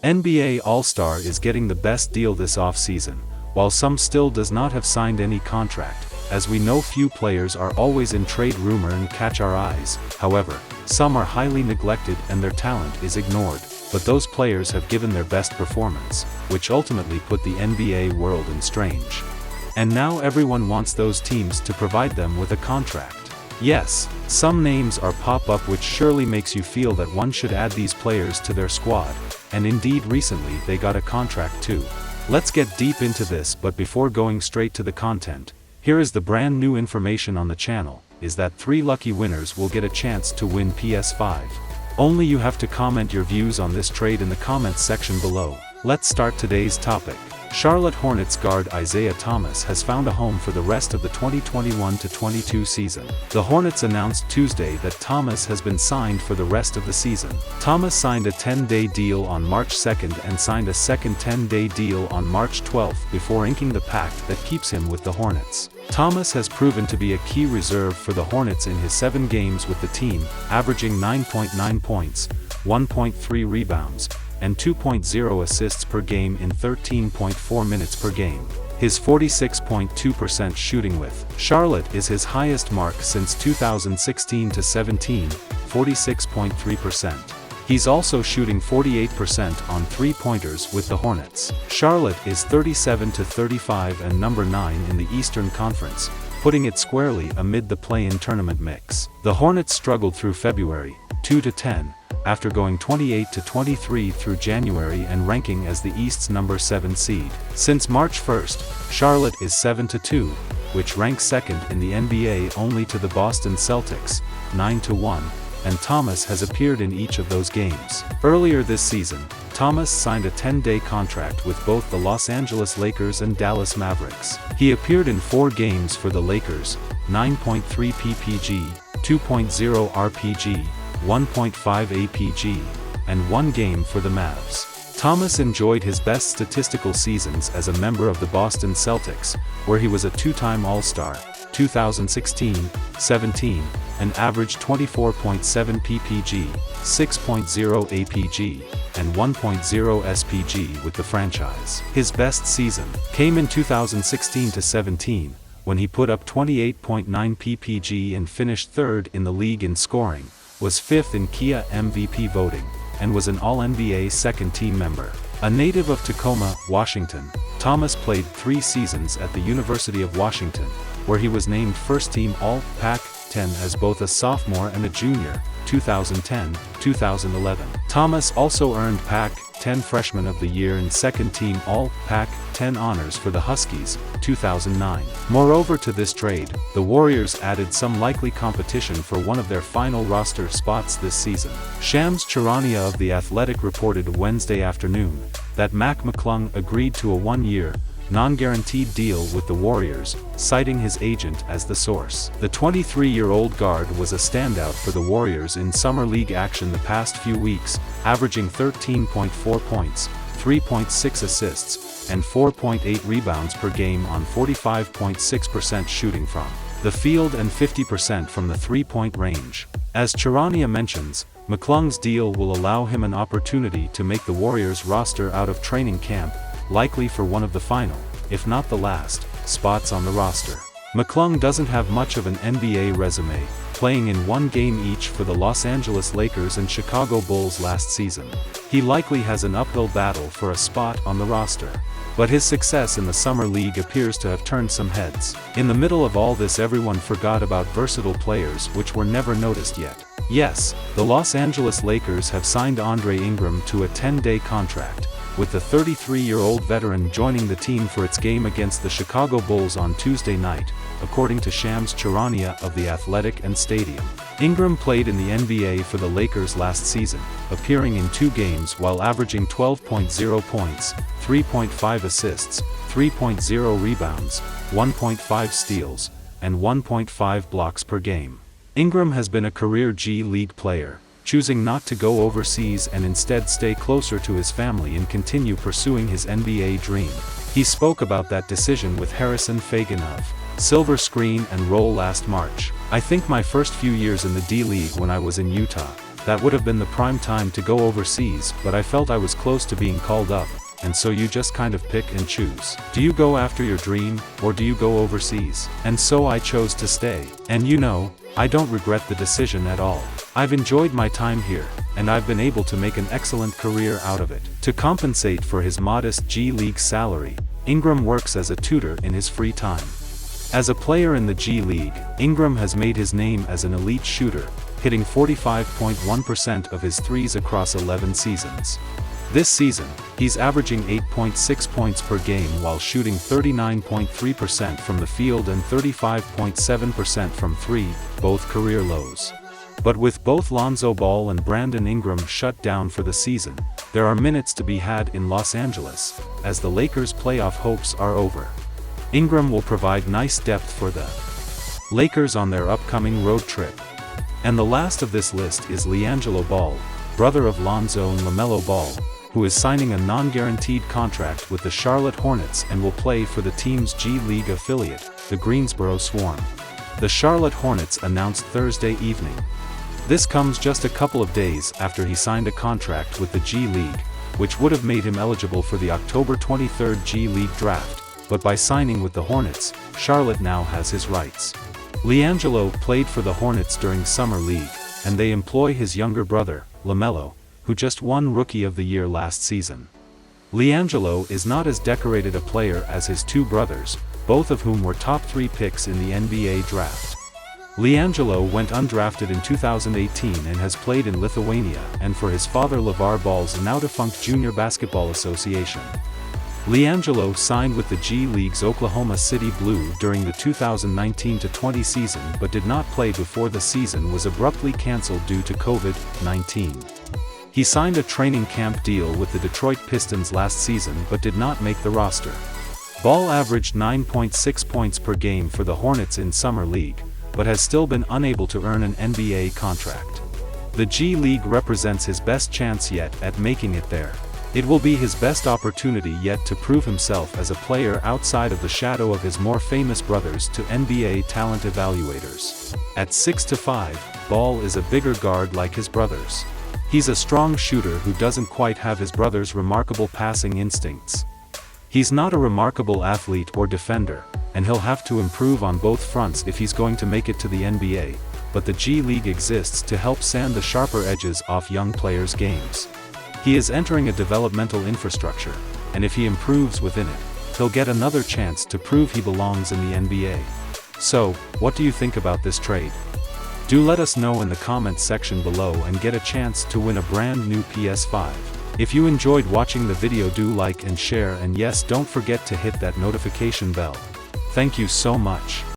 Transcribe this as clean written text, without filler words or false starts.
NBA All-Star is getting the best deal this offseason, while some still does not have signed any contract. As we know, few players are always in trade rumor and catch our eyes. However, some are highly neglected and their talent is ignored, but those players have given their best performance, which ultimately put the NBA world in strange. And now everyone wants those teams to provide them with a contract. Yes, some names are pop up, which surely makes you feel that one should add these players to their squad, and indeed recently they got a contract too. Let's get deep into this, but before going straight to the content, here is the brand new information on the channel, is that 3 lucky winners will get a chance to win PS5. Only you have to comment your views on this trade in the comments section below. Let's start today's topic. Charlotte Hornets guard Isaiah Thomas has found a home for the rest of the 2021-22 season. The Hornets announced Tuesday that Thomas has been signed for the rest of the season. Thomas signed a 10-day deal on March 2nd and signed a second 10-day deal on March 12th before inking the pact that keeps him with the Hornets. Thomas has proven to be a key reserve for the Hornets in his 7 games with the team, averaging 9.9 points, 1.3 rebounds, and 2.0 assists per game in 13.4 minutes per game. His 46.2% shooting with Charlotte is his highest mark since 2016-17, 46.3%. He's also shooting 48% on 3-pointers with the Hornets. Charlotte is 37-35 and number 9 in the Eastern Conference, putting it squarely amid the play-in tournament mix. The Hornets struggled through February, 2-10, after going 28-23 through January and ranking as the East's number 7 seed. Since March 1st, Charlotte is 7-2, which ranks second in the NBA only to the Boston Celtics, 9-1, and Thomas has appeared in each of those games. Earlier this season, Thomas signed a 10-day contract with both the Los Angeles Lakers and Dallas Mavericks. He appeared in 4 games for the Lakers, 9.3 ppg, 2.0 rpg, 1.5 APG, and 1 game for the Mavs. Thomas enjoyed his best statistical seasons as a member of the Boston Celtics, where he was a 2-time All-Star, 2016-17, and averaged 24.7 ppg, 6.0 APG, and 1.0 SPG with the franchise. His best season came in 2016-17, when he put up 28.9 ppg and finished 3rd in the league in scoring, was 5th in Kia MVP voting, and was an All-NBA second-team member. A native of Tacoma, Washington, Thomas played 3 seasons at the University of Washington, where he was named first-team All-Pac-10 as both a sophomore and a junior, 2010-2011. Thomas also earned Pac-10 Freshman of the Year and second-team All-Pac-10 honors for the Huskies, 2009. Moreover to this trade, the Warriors added some likely competition for one of their final roster spots this season. Shams Charania of The Athletic reported Wednesday afternoon that Mac McClung agreed to a 1-year, non-guaranteed deal with the Warriors, citing his agent as the source. The 23-year-old guard was a standout for the Warriors in summer league action the past few weeks, averaging 13.4 points, 3.6 assists, and 4.8 rebounds per game on 45.6% shooting from the field and 50% from the 3-point range. As Charania mentions, McClung's deal will allow him an opportunity to make the Warriors roster out of training camp, likely for one of the final, if not the last, spots on the roster. McClung doesn't have much of an NBA resume, playing in 1 game each for the Los Angeles Lakers and Chicago Bulls last season. He likely has an uphill battle for a spot on the roster. But his success in the Summer League appears to have turned some heads. In the middle of all this, everyone forgot about versatile players which were never noticed yet. Yes, the Los Angeles Lakers have signed Andre Ingram to a 10-day contract, with the 33-year-old veteran joining the team for its game against the Chicago Bulls on Tuesday night, according to Shams Charania of The Athletic and Stadium. Ingram played in the NBA for the Lakers last season, appearing in 2 games while averaging 12.0 points, 3.5 assists, 3.0 rebounds, 1.5 steals, and 1.5 blocks per game. Ingram has been a career G League player, choosing not to go overseas and instead stay closer to his family and continue pursuing his NBA dream. He spoke about that decision with Harrison Fagan of Silver Screen and Roll last March. "I think my first few years in the D-League when I was in Utah, That would have been the prime time to go overseas, but I felt I was close to being called up, and so you just kind of pick and choose. Do you go after your dream, or do you go overseas? And so I chose to stay. And you know, I don't regret the decision at all. I've enjoyed my time here, and I've been able to make an excellent career out of it. To compensate for his modest G League salary, Ingram works as a tutor in his free time. As a player in the G League, Ingram has made his name as an elite shooter, hitting 45.1% of his threes across 11 seasons. This season, he's averaging 8.6 points per game while shooting 39.3% from the field and 35.7% from three, both career lows. But with both LiAngelo Ball and Brandon Ingram shut down for the season, there are minutes to be had in Los Angeles, as the Lakers' playoff hopes are over. Ingram will provide nice depth for the Lakers on their upcoming road trip. And the last of this list is LiAngelo Ball, brother of Lonzo and LaMelo Ball, who is signing a non-guaranteed contract with the Charlotte Hornets and will play for the team's G League affiliate, the Greensboro Swarm. The Charlotte Hornets announced Thursday evening. This comes just a couple of days after he signed a contract with the G League, which would have made him eligible for the October 23 G League draft, but by signing with the Hornets, Charlotte now has his rights. LiAngelo played for the Hornets during Summer League, and they employ his younger brother, LaMelo, who just won Rookie of the Year last season. LiAngelo is not as decorated a player as his two brothers, both of whom were top 3 picks in the NBA draft. LiAngelo went undrafted in 2018 and has played in Lithuania and for his father LeVar Ball's now-defunct Junior Basketball Association. LiAngelo signed with the G League's Oklahoma City Blue during the 2019-20 season but did not play before the season was abruptly cancelled due to COVID-19. He signed a training camp deal with the Detroit Pistons last season but did not make the roster. Ball averaged 9.6 points per game for the Hornets in Summer League, but has still been unable to earn an NBA contract. The G League represents his best chance yet at making it there. It will be his best opportunity yet to prove himself as a player outside of the shadow of his more famous brothers to NBA talent evaluators. At 6'5", Ball is a bigger guard like his brothers. He's a strong shooter who doesn't quite have his brother's remarkable passing instincts. He's not a remarkable athlete or defender, and he'll have to improve on both fronts if he's going to make it to the NBA, but the G League exists to help sand the sharper edges off young players' games. He is entering a developmental infrastructure, and if he improves within it, he'll get another chance to prove he belongs in the NBA. So, what do you think about this trade? Do let us know in the comments section below and get a chance to win a brand new PS5. If you enjoyed watching the video, do like and share, and yes, don't forget to hit that notification bell. Thank you so much.